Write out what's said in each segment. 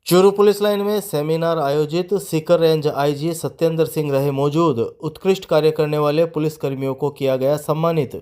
Churu police line में seminar आयोजित। Sikar range IG Satyendra Singh रहे मौजूद। उत्कृष्ट कार्य करने वाले पुलिस कर्मियों को किया गया सम्मानित।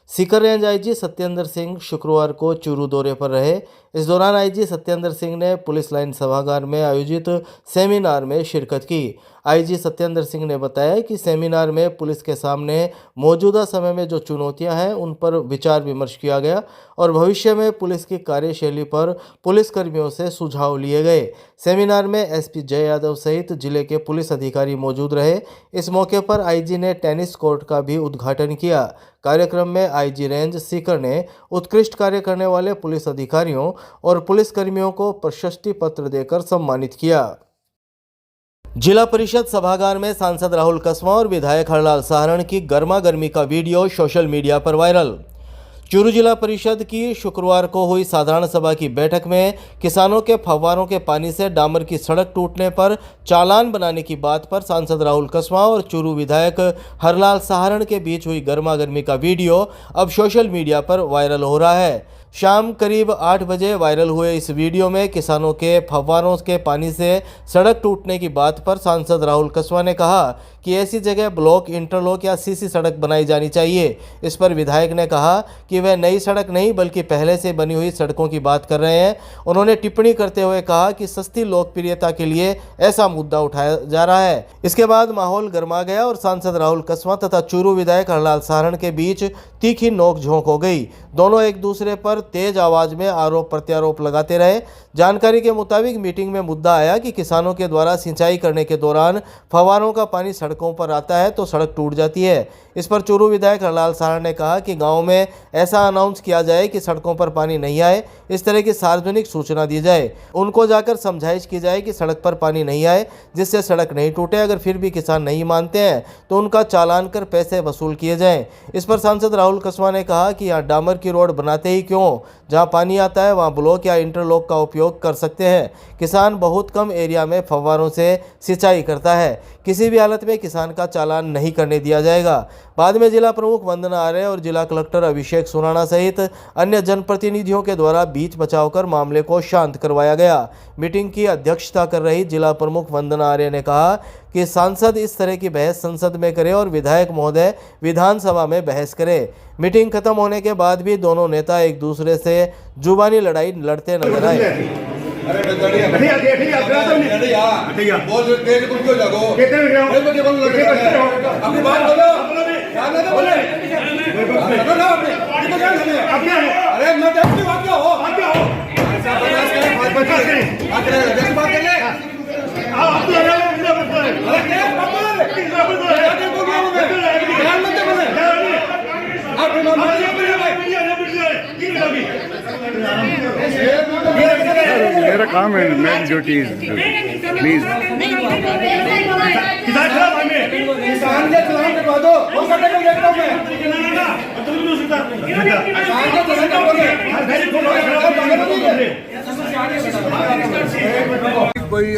सीकर रेंज आईजी सत्येंद्र सिंह शुक्रवार को चूरू दौरे पर रहे। इस दौरान आईजी सत्येंद्र सिंह ने पुलिस लाइन सभागार में आयोजित सेमिनार में शिरकत की। आईजी सत्येंद्र सिंह ने बताया कि सेमिनार में पुलिस के सामने मौजूदा समय में जो चुनौतियां हैं उन पर विचार विमर्श किया गया और भविष्य में पुलिस की कार्यशैली पर पुलिसकर्मियों से सुझाव लिए गए। सेमिनार में एसपी जय यादव सहित जिले के पुलिस अधिकारी मौजूद रहे। इस मौके पर आईजी ने टेनिस कोर्ट का भी उद्घाटन किया। कार्यक्रम में आईजी रेंज सीकर ने उत्कृष्ट कार्य करने वाले पुलिस अधिकारियों और पुलिसकर्मियों को प्रशस्ति पत्र देकर सम्मानित किया। जिला परिषद सभागार में सांसद राहुल कस्वां और विधायक हरलाल साहरण की गर्मा गर्मी का वीडियो सोशल मीडिया पर वायरल। चूरू जिला परिषद की शुक्रवार को हुई साधारण सभा की बैठक में किसानों के फव्वारों के पानी से डामर की सड़क टूटने पर चालान बनाने की बात पर सांसद राहुल कस्वां और चूरू विधायक हरलाल साहरण के बीच हुई गर्मा गर्मी का वीडियो अब सोशल मीडिया पर वायरल हो रहा है। शाम करीब 8 बजे वायरल हुए इस वीडियो में किसानों के फव्वारों के पानी से सड़क टूटने की बात पर सांसद राहुल कस्वां ने कहा कि ऐसी जगह ब्लॉक, इंटरलॉक या सीसी सड़क बनाई जानी चाहिए। इस पर विधायक ने कहा कि वह नई सड़क नहीं बल्कि पहले से बनी हुई सड़कों की बात कर रहे हैं। उन्होंने टिप्पणी करते हुए कहा कि सस्ती लोकप्रियता के लिए ऐसा मुद्दा उठाया जा रहा है। इसके बाद माहौल गर्मा गया और सांसद राहुल कस्वां तथा चूरू विधायक हरलाल साहरण के बीच तीखी नोकझोंक हो गई। दोनों एक दूसरे पर तेज आवाज में आरोप प्रत्यारोप लगाते रहे। जानकारी के मुताबिक मीटिंग में मुद्दा आया कि किसानों के द्वारा सिंचाई करने के दौरान फव्वारों का पानी सड़कों पर आता है तो सड़क टूट जाती है। इस पर चूरू विधायक हरलाल साहरण ने कहा कि गांव में ऐसा अनाउंस किया जाए कि सड़कों पर पानी नहीं आए, इस तरह की सार्वजनिक सूचना दी जाए। उनको जाकर समझाइश की जाए कि सड़क पर पानी नहीं आए जिससे सड़क नहीं टूटे। अगर फिर भी किसान नहीं मानते हैं तो उनका चालान कर पैसे वसूल किए जाएं। इस पर सांसद राहुल कस्वां ने कहा कि यहाँ डामर की रोड बनाते ही क्यों, जहाँ पानी आता है वहाँ ब्लॉक या इंटरलॉक का उपयोग कर सकते हैं। किसान बहुत कम एरिया में फव्वारों से सिंचाई करता है। किसी भी हालत में किसान का चालान नहीं करने दिया जाएगा। बाद में जिला प्रमुख वंदना आर्य और जिला कलेक्टर अभिषेक सुराणा सहित अन्य जनप्रतिनिधियों के द्वारा बीच बचाव कर मामले को शांत करवाया गया। मीटिंग की अध्यक्षता कर रही जिला प्रमुख वंदना आर्य ने कहा कि सांसद इस तरह की बहस संसद में करे और विधायक महोदय विधानसभा में बहस करे। मीटिंग खत्म होने के बाद भी दोनों नेता एक दूसरे से जुबानी लड़ाई लड़ते नजर आए। मेरा काम है, मेन ड्यूटी इज प्लीज किसान के चलान करवा दो। हो सकता है देख रहा मैं कोई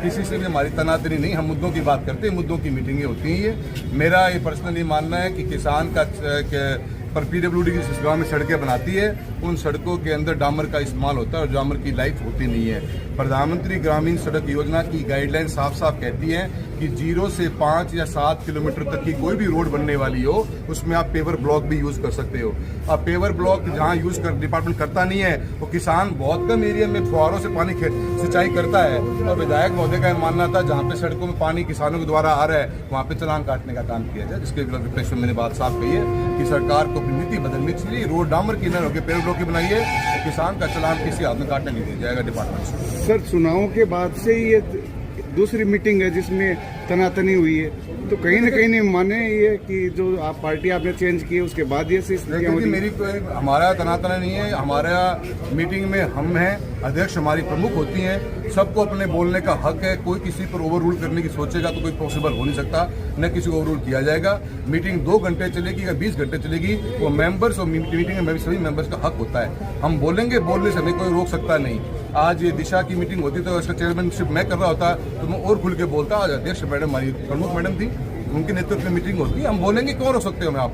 किसी से भी हमारी तनातनी नहीं, हम मुद्दों की बात करते हैं, मुद्दों की मीटिंगें होती हैं। मेरा ये पर्सनली मानना है कि किसान का पर पीडब्ल्यूडी की जिस गाँव में सड़कें बनाती है उन सड़कों के अंदर डामर का इस्तेमाल होता है और डामर की लाइफ होती नहीं है। प्रधानमंत्री ग्रामीण सड़क योजना की गाइडलाइन साफ साफ कहती है कि 0 से 5 या 7 किलोमीटर तक की कोई भी रोड बनने वाली हो उसमें आप पेवर ब्लॉक भी यूज कर सकते हो। अब पेवर ब्लॉक जहाँ यूज कर डिपार्टमेंट करता नहीं है वो किसान बहुत कम एरिया में फुहारों से पानी सिंचाई करता है। और विधायक महोदय का मानना था जहाँ पे सड़कों में पानी किसानों के द्वारा आ रहा है वहाँ पे चालान काटने का काम किया जाए, जिसके विपक्ष में मैंने बात साफ कही है कि सरकार को अपनी नीति बदलनी चाहिए। रोड डामर की न होकर पेवर ब्लॉक की बनाइए तो किसान का चालान किसी हाथ में काटने नहीं दिया जाएगा डिपार्टमेंट से। सर, चुनाव के बाद से ये दूसरी मीटिंग है जिसमें तनातनी हुई है, तो कहीं ना कहीं नहीं माने ये कि जो आप पार्टी आपने चेंज की है उसके बाद ये मेरी कोई हमारा तनातना नहीं है। हमारा मीटिंग में हम हैं, अध्यक्ष हमारी प्रमुख होती हैं, सबको अपने बोलने का हक है। कोई किसी पर ओवर रूल करने की सोचेगा तो कोई पॉसिबल हो नहीं सकता, न किसी को ओवर रूल किया जाएगा। मीटिंग 2 घंटे चलेगी या 20 घंटे चलेगी वो मेंबर्स और मीटिंग में सभी मेंबर्स का हक होता है। हम बोलेंगे, बोलने से हमें कोई रोक सकता नहीं। आज ये दिशा की मीटिंग होती तो इसका चेयरमैनशिप मैं कर रहा होता तो मैं और खुल के बोलता। आज अध्यक्ष मैडम हमारी प्रमुख मैडम थी, उनके नेतृत्व में मीटिंग होती है। हम बोलेंगे, क्यों रोक सकते हो? मैं आप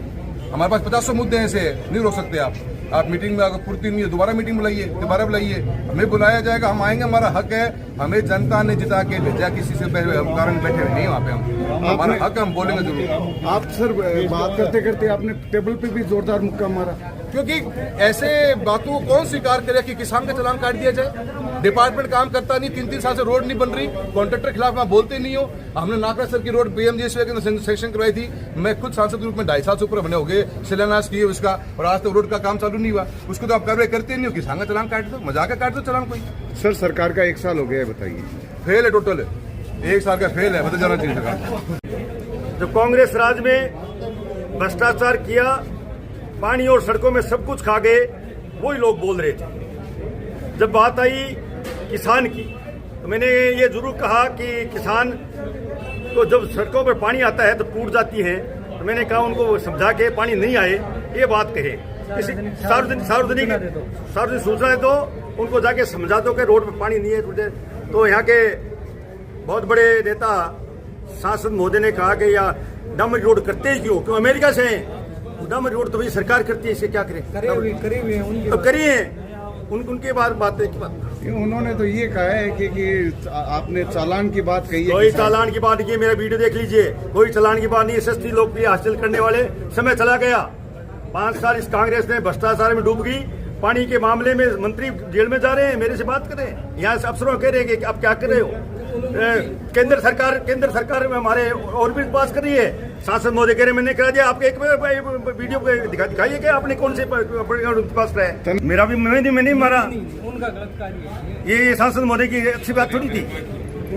हमारे पास 50 मुद्दे ऐसे नहीं रोक सकते आप। आप मीटिंग में अगर पूर्ति नहीं है दोबारा मीटिंग बुलाइए, दोबारा बुलाइए, हमें बुलाया जाएगा, हम आएंगे, हमारा हक है, हमें जनता ने जिता के भेजा, किसी से कारण बैठे हुए नहीं वहाँ पे हम, हमारा हक है, हम बोलेंगे जरूर। आप सर बात करते करते आपने टेबल पे भी जोरदार मुक्का मारा, क्योंकि ऐसे बातों को कौन स्वीकार करे कि किसान का चालान काट दिया जाए। डिपार्टमेंट काम करता नहीं, 3-3 साल से रोड नहीं बन रही, कॉन्ट्रैक्टर के खिलाफ आप बोलते नहीं हो। हमने नाकरा सर की रोड BMGSY के सेंक्शन करवाई थी, मैं खुद सांसद के रूप में 2.5 साल से ऊपर बने हो गए, शिलान्यास किए उसका, और आज तक रोड का काम चालू नहीं हुआ। उसको तो आप कार्रवाई करते नहीं हो, किसान का चालान काट दो, मजाक काट दो चालान कोई। सर सरकार का 1 साल हो गया है, बताइए। फेल है, टोटल 1 साल का फेल है, बदल जाना चाहिए सरकार। जब कांग्रेस राज में भ्रष्टाचार किया, पानी और सड़कों में सब कुछ खा गए, वही लोग बोल रहे थे। जब बात आई किसान की तो मैंने ये जरूर कहा कि किसान को जब सड़कों पर पानी आता है तो टूट जाती है, तो मैंने कहा उनको समझा के पानी नहीं आए ये बात कहे, किसी सार्वजनिक सूचना है तो उनको जाके समझा दो कि रोड पर पानी नहीं है टूटे। तो यहाँ के बहुत बड़े नेता सांसद महोदय ने कहा कि या डामर रोड करते ही क्यों अमेरिका से हैं, डामर रोड तो भाई सरकार करती है, इसे क्या करें, करिए उनके बाद बातें की बात। उन्होंने तो ये कहा है कि आपने चालान की बात कही है। कोई चालान की बात नहीं, मेरा वीडियो देख लीजिए, कोई चालान की बात नहीं। सस्ती लोकप्रिय हासिल करने वाले समय चला गया। 5 साल इस कांग्रेस ने भ्रष्टाचार में डूब गई। पानी के मामले में मंत्री जेल में जा रहे हैं, मेरे से बात करें, यहाँ से अफसरों कह रहे हैं कि आप क्या कर रहे हो। केंद्र सरकार में हमारे और भी पास कर रही है। सांसद महोदय कह रहे मैंने करा दिया, आपके एक वीडियो दिखाइए कि आपने कौन से पास कराया। मेरा भी मैं नहीं मारा, उनका गलत कार्य। ये सांसद महोदय की अच्छी बात थोड़ी थी,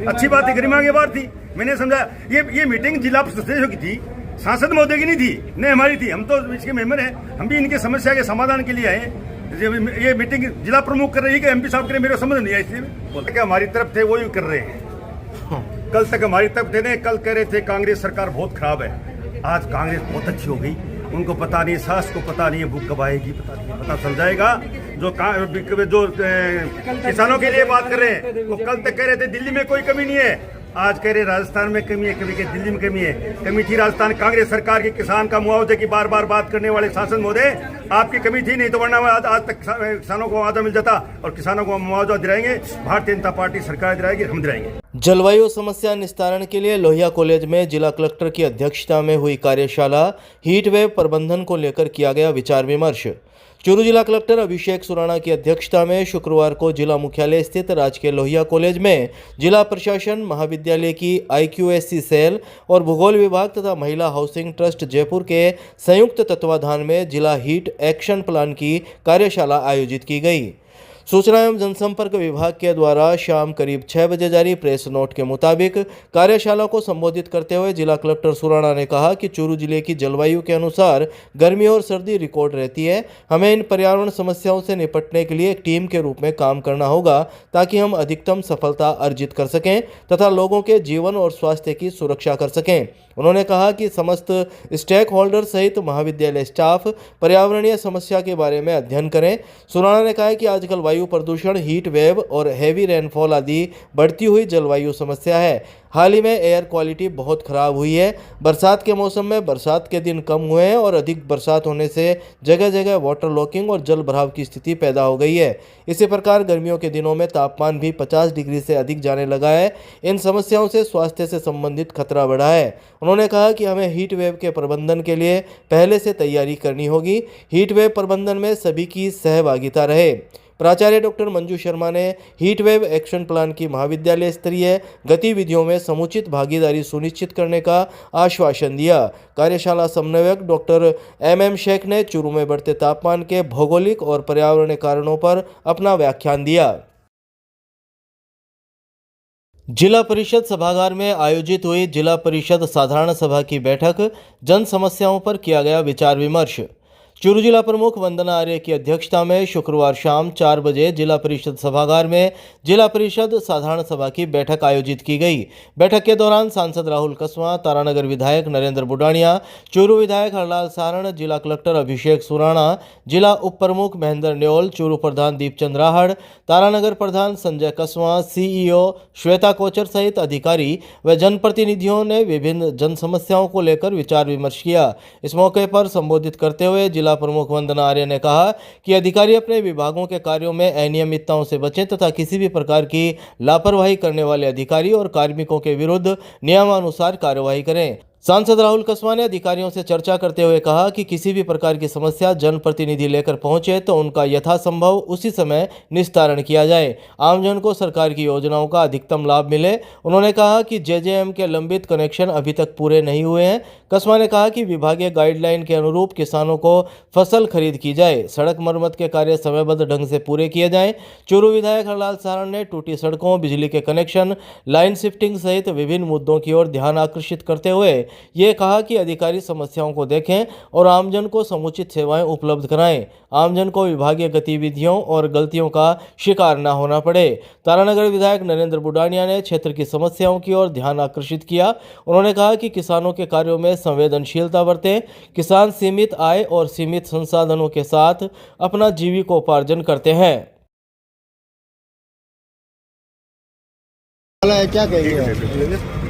अच्छी बात थी, गरिमा की बात थी। मैंने समझा ये मीटिंग जिला सदस्यों की थी, सांसद महोदय की नहीं थी, नहीं हमारी थी। हम तो इसके मेंबर हैं, हम भी इनके समस्या के समाधान के लिए आए। ये मीटिंग जिला प्रमुख कर रही है कि MP साहब करे, मेरे समझ नहीं आया, इसलिए बोलते कि हमारी तरफ थे वही कर रहे हैं। कल तक हमारी तरफ थे नहीं, कल कह रहे थे कांग्रेस सरकार बहुत खराब है, आज कांग्रेस बहुत अच्छी हो गई। उनको पता नहीं, सास को पता नहीं है भूख कब आएगी, पता नहीं, पता चल जाएगा। जो किसानों के लिए बात कर रहे हैं वो कल तक कह रहे थे दिल्ली में कोई कमी नहीं है, आज कह रहे राजस्थान में कमी है, कभी के दिल्ली में कमी है। कमी थी राजस्थान, कांग्रेस सरकार की किसान का मुआवजे की बार बार बात करने वाले सांसद महोदय, आपकी कमी थी नहीं तो वरना आज तक किसानों को मुआवजा मिल जाता, और किसानों को मुआवजा दिलाएंगे, भारतीय जनता पार्टी सरकार दिलाएगी, हम दिलाएंगे। जलवायु समस्या निस्तारण के लिए लोहिया कॉलेज में जिला कलेक्टर की अध्यक्षता में हुई कार्यशाला हीट वेव प्रबंधन को लेकर किया गया विचार विमर्श। चूरू जिला कलेक्टर अभिषेक सुराणा की अध्यक्षता में शुक्रवार को जिला मुख्यालय स्थित राजकीय लोहिया कॉलेज में जिला प्रशासन, महाविद्यालय की IQAC सेल और भूगोल विभाग तथा महिला हाउसिंग ट्रस्ट जयपुर के संयुक्त तत्वाधान में जिला हीट एक्शन प्लान की कार्यशाला आयोजित की गई। सूचना एवं जनसंपर्क विभाग के द्वारा शाम करीब 6 बजे जारी प्रेस नोट के मुताबिक कार्यशाला को संबोधित करते हुए जिला कलेक्टर सुराणा ने कहा कि चूरू जिले की जलवायु के अनुसार गर्मी और सर्दी रिकॉर्ड रहती है। हमें इन पर्यावरण समस्याओं से निपटने के लिए एक टीम के रूप में काम करना होगा ताकि हम अधिकतम सफलता अर्जित कर सकें तथा लोगों के जीवन और स्वास्थ्य की सुरक्षा कर सकें। उन्होंने कहा कि समस्त स्टेक होल्डर सहित महाविद्यालय स्टाफ पर्यावरणीय समस्या के बारे में अध्ययन करें। सुराणा ने कहा कि आजकल वायु प्रदूषण, हीट वेव और हैवी रेनफॉल आदि बढ़ती हुई जलवायु समस्या है। हाल ही में एयर क्वालिटी बहुत ख़राब हुई है। बरसात के मौसम में बरसात के दिन कम हुए हैं और अधिक बरसात होने से जगह जगह वाटर लॉकिंग और जल भराव की स्थिति पैदा हो गई है। इसी प्रकार गर्मियों के दिनों में तापमान भी 50 डिग्री से अधिक जाने लगा है। इन समस्याओं से स्वास्थ्य से संबंधित खतरा बढ़ा है। उन्होंने कहा कि हमें हीट वेव के प्रबंधन के लिए पहले से तैयारी करनी होगी। हीट वेव प्रबंधन में सभी की सहभागिता रहे। प्राचार्य डॉक्टर मंजू शर्मा ने हीट वेव एक्शन प्लान की महाविद्यालय स्तरीय गतिविधियों में समुचित भागीदारी सुनिश्चित करने का आश्वासन दिया। कार्यशाला समन्वयक डॉक्टर MM शेख ने चूरू में बढ़ते तापमान के भौगोलिक और पर्यावरणीय कारणों पर अपना व्याख्यान दिया। जिला परिषद सभागार में आयोजित हुई जिला परिषद साधारण सभा की बैठक, जन समस्याओं पर किया गया विचार विमर्श। चूरू जिला प्रमुख वंदना आर्य की अध्यक्षता में शुक्रवार शाम 4 बजे जिला परिषद सभागार में जिला परिषद साधारण सभा की बैठक आयोजित की गई। बैठक के दौरान सांसद राहुल कसवा, तारानगर विधायक नरेंद्र बुडानिया, चूरू विधायक हरलाल सारण, जिला कलेक्टर अभिषेक सुराणा, जिला उप प्रमुख महेंद्र न्योल, चूरू प्रधान दीपचंद राहड़, तारानगर प्रधान संजय कसवा, CEO श्वेता कोचर सहित अधिकारी व जनप्रतिनिधियों ने विभिन्न जन समस्याओं को लेकर विचार विमर्श किया। इस मौके पर संबोधित करते हुए जिला जिला प्रमुख वंदना आर्य ने कहा कि अधिकारी अपने विभागों के कार्यों में अनियमितताओं से बचें तथा किसी भी प्रकार की लापरवाही करने वाले अधिकारी और कार्मिकों के विरुद्ध नियमानुसार कार्यवाही करें। सांसद राहुल कस्वां ने अधिकारियों से चर्चा करते हुए कहा कि किसी भी प्रकार की समस्या जनप्रतिनिधि लेकर पहुंचे तो उनका यथासंभव उसी समय निस्तारण किया जाए, आमजन को सरकार की योजनाओं का अधिकतम लाभ मिले। उन्होंने कहा कि जेजेएम के लंबित कनेक्शन अभी तक पूरे नहीं हुए हैं। कस्वां ने कहा कि विभागीय गाइडलाइन के अनुरूप किसानों को फसल खरीद की जाए, सड़क मरम्मत के कार्य समयबद्ध ढंग से पूरे किए जाएं। चूरू विधायक हरलाल सारण ने टूटी सड़कों, बिजली के कनेक्शन, लाइन शिफ्टिंग सहित विभिन्न मुद्दों की ओर ध्यान आकर्षित करते हुए ये कहा कि अधिकारी समस्याओं को देखें और आमजन को समुचित सेवाएं उपलब्ध कराएं, आमजन को विभागीय गतिविधियों और गलतियों का शिकार न होना पड़े। तारानगर विधायक नरेंद्र बुडानिया ने क्षेत्र की समस्याओं की ओर ध्यान आकर्षित किया। उन्होंने कहा कि किसानों के कार्यों में संवेदनशीलता बरतें। किसान सीमित आय और सीमित संसाधनों के साथ अपना जीविकोपार्जन करते हैं। क्या कहेंगे?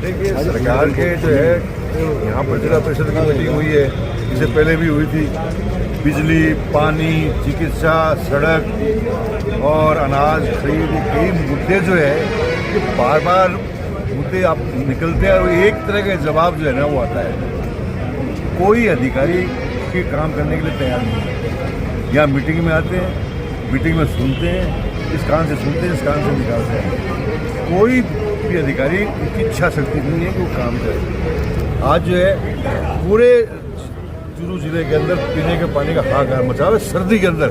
देखिए, सरकार के जो है यहाँ पर जिला परिषद की मीटिंग हुई है, इससे पहले भी हुई थी। बिजली, पानी, चिकित्सा, सड़क और अनाज खरीद, कई मुद्दे जो है ये बार बार मुद्दे आप निकलते हैं और एक तरह का जवाब जो है ना वो आता है। कोई अधिकारी के काम करने के लिए तैयार नहीं है। यहाँ मीटिंग में आते हैं, मीटिंग में सुनते हैं, इस कान से सुनते हैं, इस कान से निकालते हैं। कोई भी अधिकारी की इच्छा शक्ति नहीं है कि वो काम करे। आज जो है पूरे चूरू जिले के अंदर पीने के पानी का हाहाकार मचा हुआ है, सर्दी के अंदर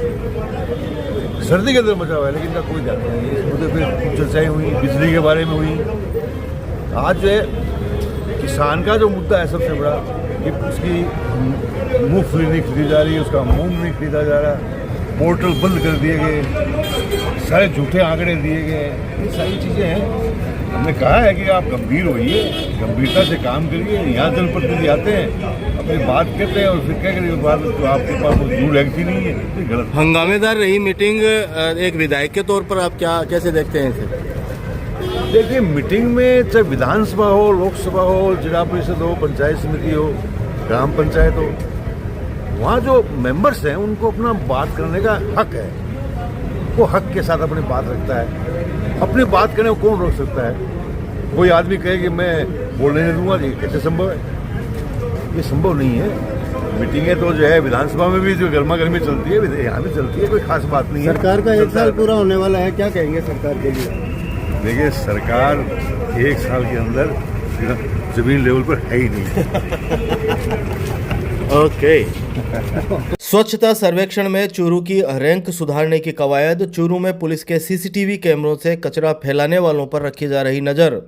मचा हुआ है, लेकिन इनका कोई ध्यान नहीं है। इस मुद्दे पर चर्चाएं हुई, बिजली के बारे में हुई। आज जो है किसान का जो मुद्दा है सबसे बड़ा कि उसकी मूंगफली नहीं खरीदी जा रही है, उसका मूंग नहीं खरीदा जा रहा, पोर्टल बंद कर दिए गए, सारे झूठे आंकड़े दिए गए, ये सारी चीज़ें हैं। हमने कहा है कि आप गंभीर होइए, गंभीरता से काम करिए। यहाँ जनप्रतिनिधि आते हैं, अपनी बात कहते हैं और फिर क्या करें, बात तो आपके पास दूर लगती नहीं है, ये गलत। हंगामेदार रही मीटिंग, एक विधायक के तौर पर आप कैसे देखते हैं इसे? देखिए, मीटिंग में चाहे विधानसभा हो, लोकसभा हो, जिला परिषद हो, पंचायत समिति हो, ग्राम पंचायत हो, वहाँ जो मेंबर्स हैं उनको अपना बात करने का हक है। वो हक के साथ अपनी बात रखता है। अपनी बात करने को कौन रोक सकता है? कोई आदमी कहे कि मैं बोलने नहीं दूंगा, ये कैसे संभव है? ये संभव नहीं है। मीटिंगें तो जो है विधानसभा में भी जो गर्मा गर्मी चलती है, यहाँ भी चलती है, कोई खास बात नहीं है। सरकार का 1 साल पूरा होने वाला है, क्या कहेंगे सरकार के लिए? देखिए, सरकार 1 साल के अंदर जमीन लेवल पर है ही नहीं। ओके। स्वच्छता सर्वेक्षण में चूरू की रैंक सुधारने की कवायद। चूरू में पुलिस के सीसीटीवी कैमरों से कचरा फैलाने वालों पर रखी जा रही नजर।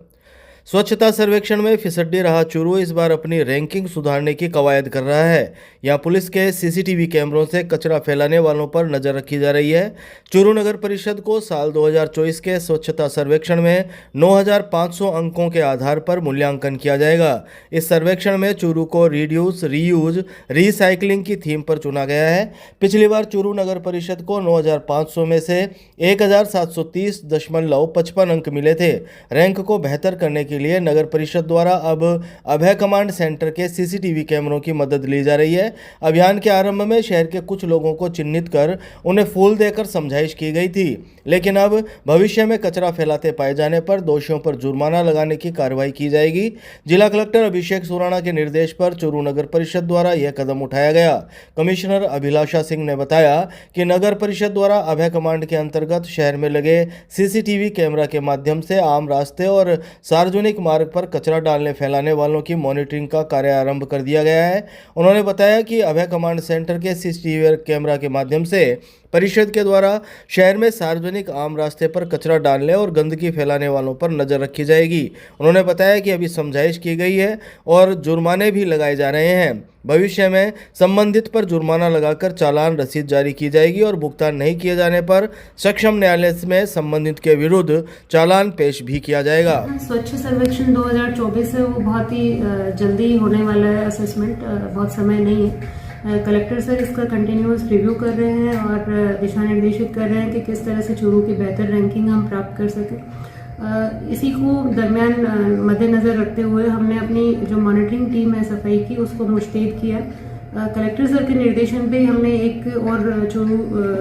स्वच्छता सर्वेक्षण में फिसड्डी रहा चूरू इस बार अपनी रैंकिंग सुधारने की कवायद कर रहा है। यहाँ पुलिस के सीसीटीवी कैमरों से कचरा फैलाने वालों पर नजर रखी जा रही है। चूरू नगर परिषद को साल 2024 के स्वच्छता सर्वेक्षण में 9,500 अंकों के आधार पर मूल्यांकन किया जाएगा। इस सर्वेक्षण में चूरू को रिड्यूस, रीयूज, रिसाइकलिंग की थीम पर चुना गया है। पिछली बार चूरू नगर परिषद को 9,500 में से 1,730.55 अंक मिले थे। रैंक को बेहतर करने के लिए नगर परिषद द्वारा अब अभय कमांड सेंटर के सीसीटीवी कैमरों की मदद ली जा रही है। अभियान के आरंभ में शहर के कुछ लोगों को चिन्हित कर उन्हें फूल देकर समझाइश की गई थी, लेकिन अब भविष्य में कचरा फैलाते पाए जाने पर दोषियों पर जुर्माना लगाने की कार्रवाई की जाएगी। जिला कलेक्टर अभिषेक सुराणा के निर्देश पर चूरू नगर परिषद द्वारा यह कदम उठाया गया। कमिश्नर अभिलाषा सिंह ने बताया कि नगर परिषद द्वारा अभय कमांड के अंतर्गत शहर में लगे सीसीटीवी कैमरा के माध्यम से आम रास्ते और सार्वजनिक मार्ग पर कचरा डालने फैलाने वालों की मॉनिटरिंग का कार्य आरंभ कर दिया गया है। उन्होंने बताया कि अभय कमांड सेंटर के सीसीटीवी कैमरा के माध्यम से परिषद के द्वारा शहर में सार्वजनिक आम रास्ते पर कचरा डालने और गंदगी फैलाने वालों पर नजर रखी जाएगी। उन्होंने बताया कि अभी समझाइश की गई है और जुर्माने भी लगाए जा रहे हैं। भविष्य में संबंधित पर जुर्माना लगाकर चालान रसीद जारी की जाएगी और भुगतान नहीं किए जाने पर सक्षम न्यायालय में संबंधित के विरुद्ध चालान पेश भी किया जाएगा। स्वच्छ सर्वेक्षण 2024 है, वो बहुत ही जल्दी होने वाला है। असेसमेंट बहुत समय नहीं है। कलेक्टर सर इसका कंटिन्यूअस रिव्यू कर रहे हैं और दिशा निर्देशित कर रहे हैं कि किस तरह से चूरू की बेहतर रैंकिंग हम प्राप्त कर सकें। इसी को दरमियान मद्देनज़र रखते हुए हमने अपनी जो मॉनिटरिंग टीम है सफाई की उसको मुश्तैद किया कलेक्टर सर के निर्देशन पे हमने एक और जो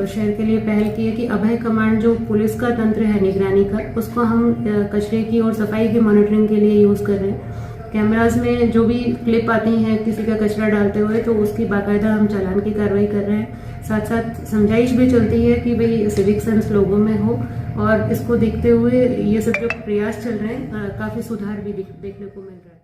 शहर के लिए पहल की है कि अभय कमांड जो पुलिस का तंत्र है निगरानी का, उसको हम कचरे की और सफाई की मॉनिटरिंग के लिए यूज़ कर रहे हैं। कैमराज में जो भी क्लिप आती हैं किसी का कचरा डालते हुए, तो उसकी बाकायदा हम चालान की कार्रवाई कर रहे हैं। साथ साथ समझाइश भी चलती है कि भाई सिविक सेंस लोगों में हो, और इसको देखते हुए ये सब जो प्रयास चल रहे हैं काफ़ी सुधार भी देखने को मिल रहा है।